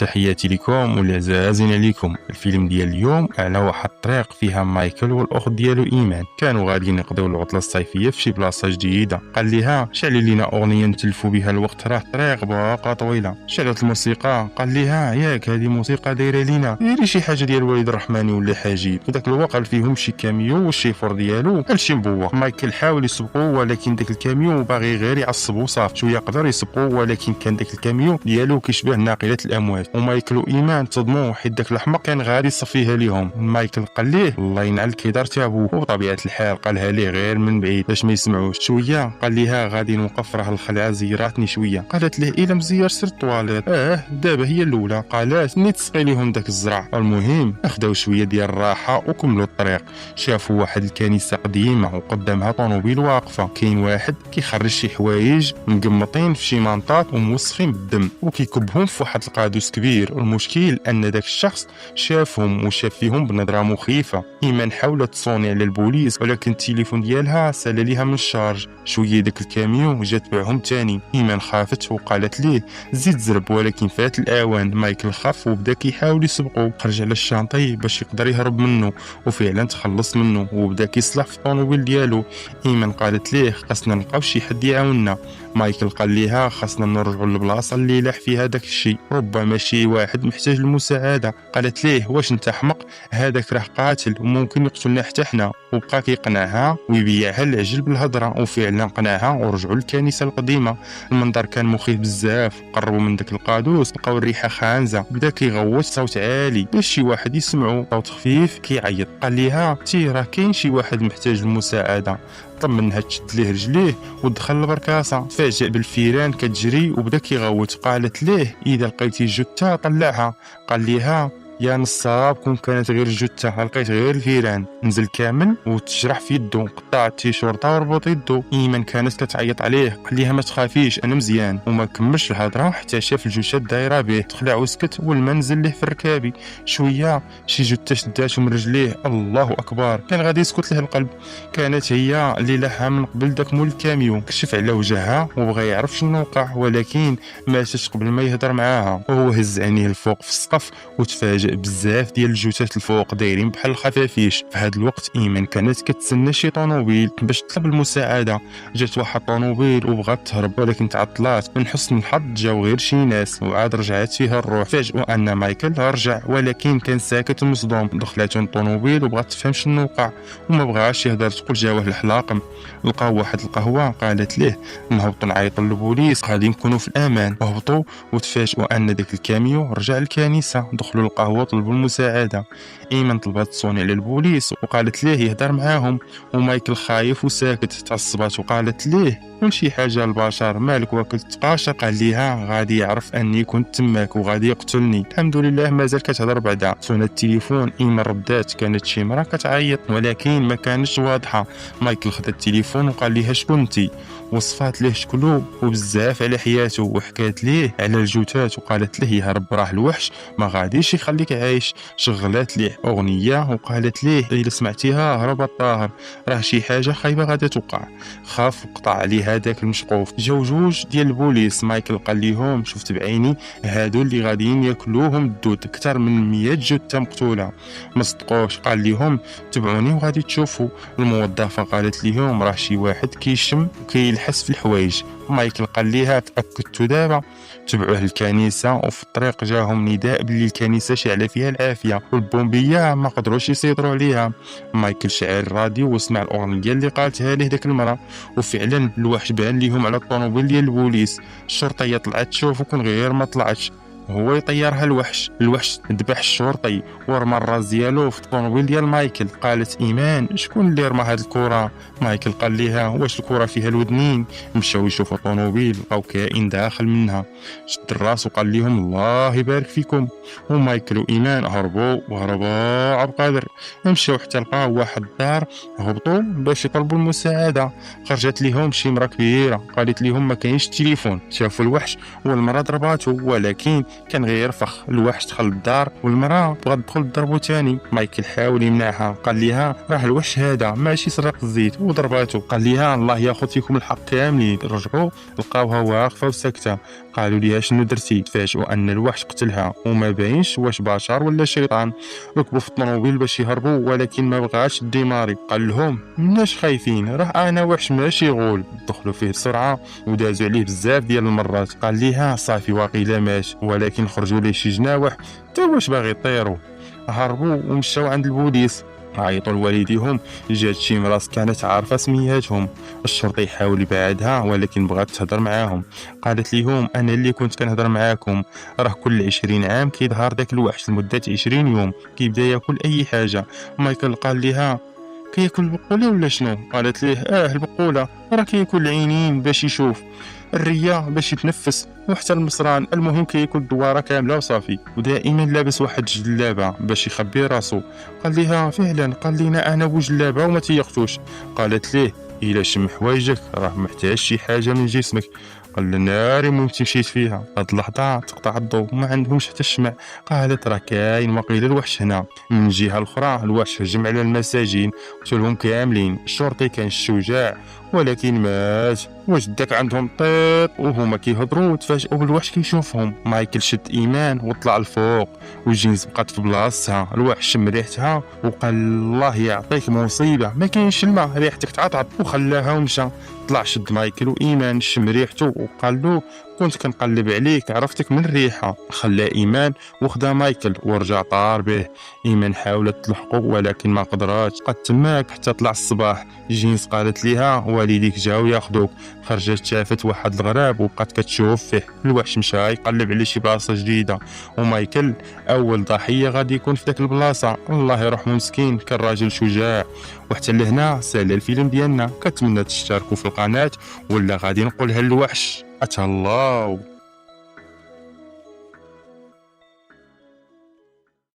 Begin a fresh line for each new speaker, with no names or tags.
تحياتي لكم والعزازين عليكم. الفيلم ديال اليوم على واحد الطريق فيها مايكل والاخت ديالو ايمان كانوا غاديين يقضيو العطله الصيفيه في شي بلاصه جديده. قال ليها شعلي لينا اغنيه نتلفوا بها الوقت، راه الطريق باقا طويله. شعلت الموسيقى، قال ليها ياك هذه موسيقى دايره لينا، ديري شي حاجه ديال الوالد الرحماني ولا حاجي. في ذاك الوقت قال فيهم شي كاميو والشيفور ديالو هادشي مبوق. مايكل حاول يسبقو ولكن داك الكاميو باغي غير يعصبو صافي. شويه قدر يسبقو ولكن كان داك الكاميو ديالو كيشبه ناقله الاموات. ومايكل وايمان تصدموا حيت داك الاحمق كان غادي يصفيها ليهم. مايكل قال ليه الله ينعل كي دار تابو، وبطبيعه الحال قالها ليه غير من بعيد باش ما يسمعوش. شويه قال ليها غادي نوقف، راه الخلعه زيراتني شويه. قالت له الا مزير سير الطواليت. دابا هي الاولى. قالت نيت تسقي ليهم داك الزرع. المهم اخداو شويه ديال الراحه وكملوا الطريق. شافوا واحد الكنيسه قديمه وقدامها طوموبيل واقفه. كاين واحد كيخرج شي حوايج مقمطين في شي منطات وموصفين بالدم وكيكبهم في واحد القادوس كبير. المشكل ان داك الشخص شافهم وشاف فيهم بنظره مخيفه. ايمان حاولت تصوني على البوليس ولكن التليفون ديالها سال ليها من الشارج. شويه داك الكاميو جا تبعهم تاني. ايمان خافت وقالت ليه زيد زرب، ولكن فات الاوان. مايكل خاف وبدا كيحاول يسبقو. خرج على الشانطي باش يقدر يهرب منه وفعلا تخلص منه وبدا كيصلح في الطوموبيل ديالو. ايمان قالت ليه خاصنا نلقاو شي حد يعاوننا. مايكل قال ليها خاصنا نرجعوا للبلاصه اللي لاح فيها داك الشيء، ربما شي واحد محتاج المساعده. قالت ليه واش انت حمق، هذاك راه قاتل وممكن يقتلنا حتى حنا. وبقى كيقنعها ويبيعها العجل بالهضره، وفعلا قنعها ورجعوا للكنيسه القديمه. المنظر كان مخيف بزاف. قربوا من داك القادوس لقاو الريحه خانزه. بدا كيغوت صوت عالي باش شي واحد يسمعو، صوت خفيف كيعيط. قال ليها تي راه كاين شي واحد محتاج المساعده. طمنها تشد ليه رجليه ودخل البركاسه. تفاجئ بالفيران كتجري وبدا كيغوت. قالت ليه اذا لقيتي جثه طلعها. قال ليها يا نصاب كون كانت غير جثه، لقيت غير الفيران. نزل كامل وتجرح في يدو، قطع التيشورطه وربط يدو. ايمن كانت كتعيط عليه. قال ليها ما تخافيش انا مزيان. وما كملش الهضره حتى شاف الجثه دايره به. تخلع وسكت والما نزل له في الركابي. شويه شي جثه شداتو من رجليه. الله اكبر، كان غادي يسكت له القلب. كانت هي اللي لاها من قبل داك مول الكاميون. كشف على وجهها وبغى يعرف شنو وقع، ولكن ماتت قبل ما يهضر معاها. وهو هز عينيه الفوق في السقف وتفاجئ بزاف ديال الجثث الفوق دايرين بحال الخفافيش. في هذا الوقت ايمان كانت كتسنى شي طوموبيل باش تطلب المساعده. جات واحد طوموبيل وبغات تهرب ولكن تعطلات. من حسن الحظ جاو غير شي ناس وعاد رجعت فيها الروح. فاجئوا ان مايكل رجع ولكن كان ساكت ومصدوم. دخلت الطوموبيل وبغات تفهم شنو وقع وما بغاش يهضر. تقول جاوه الحلاقم. لقاو واحد القهوه. قالت ليه نهبطوا نعيطوا للبوليس غادي نكونوا في الامان. وهبطوا وتفاجئوا ان داك الكاميو رجع للكنيسه. دخلوا للقهوه طلبوا المساعده. ايمن طلبات تصوني على البوليس وقالت ليه يهضر معاهم. ومايكل خايف وساكت. تعصبات وقالت ليه كل شي حاجه البشر، مالك واكل تقاشر. قال ليها غادي يعرف اني كنت تماك وغادي يقتلني. الحمد لله مازال كتهضر بعدا. صون التليفون. ايمن ردات كانت شي مرا كتعيط ولكن ما كانتش واضحه. مايكل خد التليفون وقال ليها شكونتي، وصفات ليه شكلو وبزاف على حياته وحكات ليه على الجثات. وقالت له يا رب راه الوحش ما غاديش يخليك عايش. شغلات ليه اغنيه وقالت ليه الا سمعتيها هرب الطاهر، راه شي حاجه خايبه غادا توقع. خاف وقطع عليه هذاك المشقوف. جاو جوج ديال البوليس. مايكل قال ليهم شفت بعيني هادو اللي غاديين ياكلوهم الدود، اكثر من 100 جثه مقتوله. ما صدقوش. قال ليهم تبعوني وغادي تشوفوا. الموظفه قالت ليهم راه شي واحد كيشم وكيلحس في الحوايج. مايكل قال ليها تاكدتوا دابا. تبعوه للكنيسه وفي الطريق جاهم نداء باللي الكنيسه شاعله فيها العافيه والبومبيه ما قدروش يسيطروا عليها. مايكل شعل الراديو وسمع الاغنيه اللي قالتها ليه داك المراه. وفعلا الوحش بان ليهم على الطوموبيل ديال البوليس. الشرطيه طلعت تشوف وكون غير ما طلعتش هو يطيرها. الوحش ذبح الشرطي ورمى الراس ديالو في الطوموبيل ديال مايكل. قالت ايمان شكون اللي رمى هاد الكره؟ مايكل قال ليها واش الكره فيها الودنين؟ مشاو يشوفوا الطوموبيل لقاو كائن داخل منها. شد الراس وقال لهم الله يبارك فيكم. ومايكل وايمان هربوا عبقادر. مشاو حتى لقاو واحد الدار. هبطوا باش يطلبوا المساعده. خرجت ليهم شي مرا كبيره قالت لهم ما كاينش التليفون. شافوا الوحش والمرا ضرباتو ولكن كان غير فخ. الوحش دخل الدار والمراه بغات تدخل تضربو تاني. مايكل حاول يمنعها، قال ليها راه الوحش هذا ماشي سرق الزيت، وضرباتو. قال ليها الله ياخذ فيكم الحق كاملين. رجعوا لقاوها واقفه وساكته. قالوا ليها شنو درتي؟ تفاجئوا ان الوحش قتلها وما باينش واش بشر ولا شيطان. ركبوا في الطوموبيل باش يهربوا ولكن ما بغاش الديماري. قال لهم مناش خايفين، راه انا وحش ماشي غول. دخلوا فيه بسرعه ودازوا عليه بزاف ديال المرات. قال ليها صافي واقيلا مات، ولكن خرجوا ليه شي جناوح تا واش باغي يطيروا. هربوا ومشاو عند البوليس، عيطوا لوالديهم. جات شي مراس كانت عارفه سمياتهم. الشرطي يحاول يبعدها ولكن بغات تهضر معاهم. قالت ليهم انا اللي كنت كنهضر معاكم، راه كل 20 عام كيظهر داك الوحش لمده 20 يوم كيبدا ياكل اي حاجه. مايكل قال ليها كياكل البقوله ولا شنو؟ قالت ليه البقوله، راه كياكل العينين باش يشوف، الريه باش يتنفس، وحتى المصران. المهم كياكل الدواره كامله وصافي، ودائما لابس واحد الجلابه باش يخبي راسو. قال ليها فعلا، قال لينا انا بوجلابه وما تيقتوش. قالت ليه الا شم حوايجك راه محتاج شي حاجه من جسمك. قال لها ناري ممكن مشيت فيها. هاد اللحظه تقطع الضوء، ما عندهمش حتى الشمع. قالت راه كاين واقيلا الوحش هنا. من الجهه الاخرى الوحش هجم على المساجين قتلهم كاملين. الشرطي كان شجاع ولكن مات. واش داك عندهم طيط وهما كيهضروا تفاجئوا بالوحش كيشوفهم. مايكل شد ايمان وطلع الفوق والجينز بقات في بلاصتها. الوحش شم ريحتها وقال الله يعطيك مصيبه، ما كاينش الماء، ريحتك تعطعط، وخلاها ومشى. طلع شد مايكل وايمان شم ريحته وقال له كنت كنقلب عليك عرفتك من الريحه. خلى ايمان وخدا مايكل ورجع طار به. ايمان حاولت تلحقه ولكن ما قدراتش. قد تماك حتى طلع الصباح. جينز قالت ليها والديك جاو ياخذوك. خرجت شافت واحد الغراب وبقات كتشوف فيه. الوحش مشى يقلب على شي بلاصه جديده، ومايكل اول ضحيه غادي يكون في داك البلاصه. الله يرحمه مسكين، كان راجل شجاع. وحتى لهنا سال الفيلم ديالنا. كنتمنى تشتركوا في القناه ولا غادي نقولها للوحش اتهلاو.